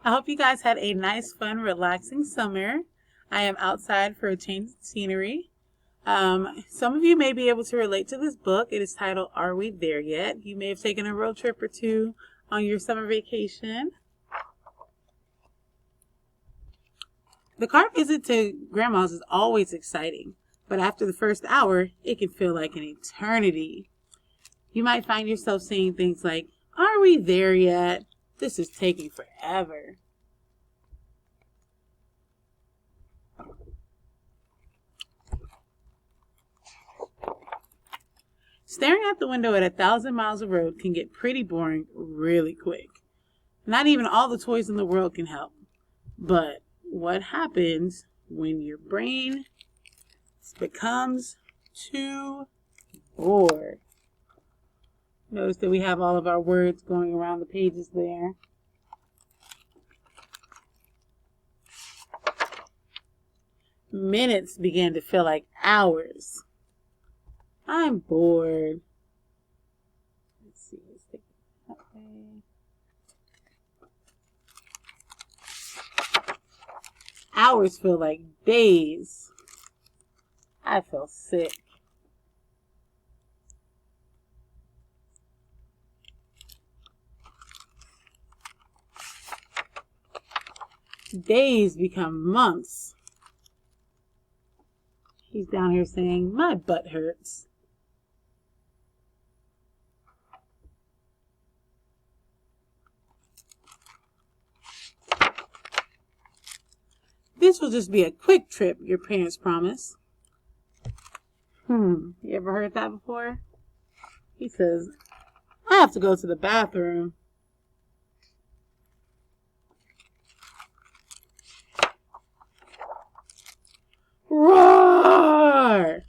I hope you guys had a nice, fun, relaxing summer. I am outside for a change of scenery. Some of you may be able to relate to this book. It is titled, Are We There Yet? You may have taken a road trip or two on your summer vacation. The car visit to Grandma's is always exciting, but after the first hour, it can feel like an eternity. You might find yourself saying things like, Are we there yet? This is taking forever. Staring out the window at 1,000 miles of road can get pretty boring really quick. Not even all the toys in the world can help. But what happens when your brain becomes too bored? Notice that we have all of our words going around the pages there. Minutes began to feel like hours. I'm bored. Let's see. Let's take it that way. Hours feel like days. I feel sick. Days become months. He's down here saying, my butt hurts. This will just be a quick trip, your parents promise. You ever heard that before? He says, I have to go to the bathroom. Roar!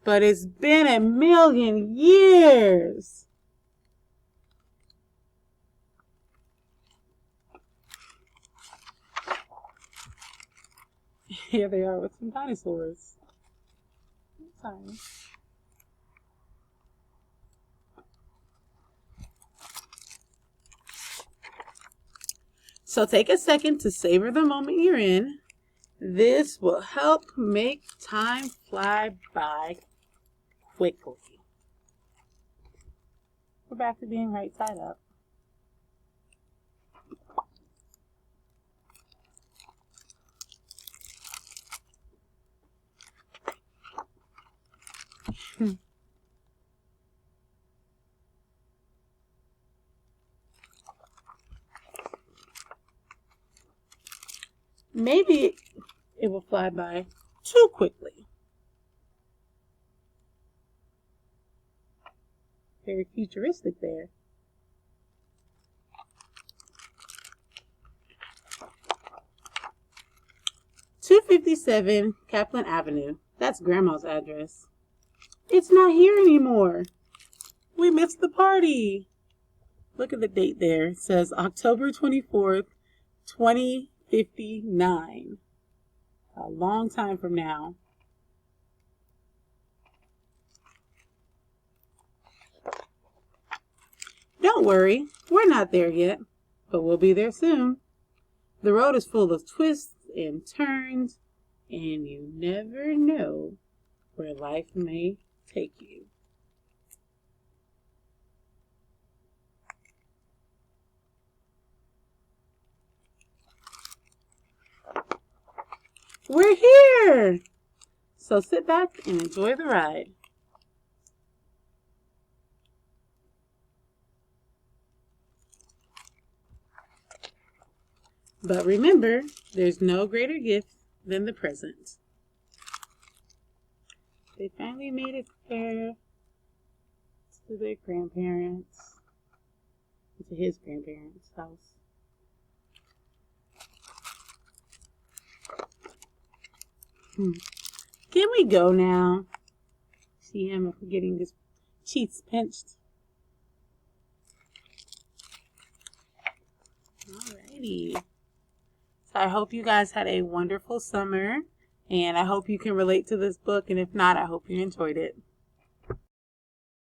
But it's been 1,000,000 years. Here they are with some dinosaurs. Sorry. So take a second to savor the moment you're in. This will help make time fly by quickly. We're back to being right side up. Maybe it will fly by too quickly. Very futuristic there. "257 Kaplan Avenue. That's Grandma's address. It's not here anymore. We missed the party. Look at the date there. It says October 24th, 2059. A long time from now. Don't worry, we're not there yet, but we'll be there soon. The road is full of twists and turns, and you never know where life may take you. We're here! So sit back and enjoy the ride. But remember, there's no greater gift than the present. They finally made it there to their grandparents, to his grandparents' house. Can we go now? See him getting his cheeks pinched. Alrighty. So I hope you guys had a wonderful summer, and I hope you can relate to this book, and if not, I hope you enjoyed it.